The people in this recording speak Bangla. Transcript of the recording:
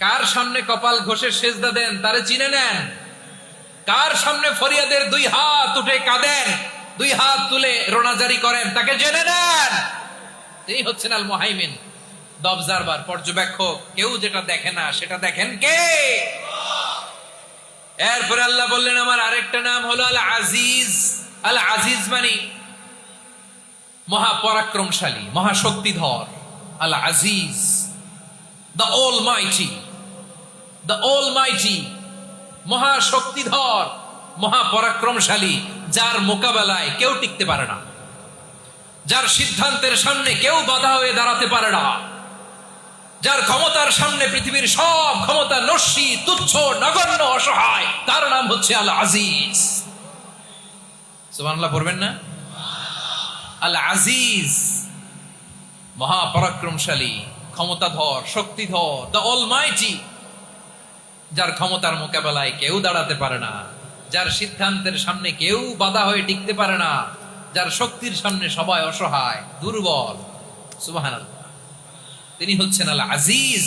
কার সামনে কপাল ঘষে সেজদা দেন তারে চিনে নেন। কার সামনে ফরিয়াদের দুই হাত উঠে কাঁদেন, দুই হাত তুলে রোনাজারি করেন, তাকে জেনে নেন। এই হচ্ছেন আল মুহাইমিন, দ্য অবজারভার, পর্যবেক্ষক। কেউ যেটা দেখে না সেটা দেখেন কে? এরপরে আল্লাহ বললেন আমার আরেকটা নাম হলো আল আজিজ। আল আজিজ মানে মহাপরাক্রমশালী, মহাশক্তিধর। আল আজিজ, দ্য অলমাইটি, দ্য অলমাইটি, মহাশক্তিধর, মহাপরাক্রমশালী, যার মোকাবেলায় কেউ টিকতে পারে না, যার সিদ্ধান্তের সামনে কেউ বাধা হয়ে দাঁড়াতে পারে না, যার ক্ষমতার সামনে পৃথিবীর সব ক্ষমতা নস্যি, তুচ্ছ, নগণ্য, অসহায়, তার নাম হচ্ছে আল আজিজ। সুবহানাল্লাহ পড়বেন না? আল আজিজ, মহাপরাক্রমশালী, ক্ষমতাধর, শক্তিধর, দ্য অলমাইটি, যার ক্ষমতার মোকাবেলায় কেউ দাঁড়াতে পারে না, যার সিদ্ধান্তের সামনে কেউ বাধা হয়ে টিকতে পারে না, যার শক্তির সামনে সবাই অসহায়, দুর্বল। সুবহানাল্লাহ, তিনি হচ্ছেন আল আজিজ।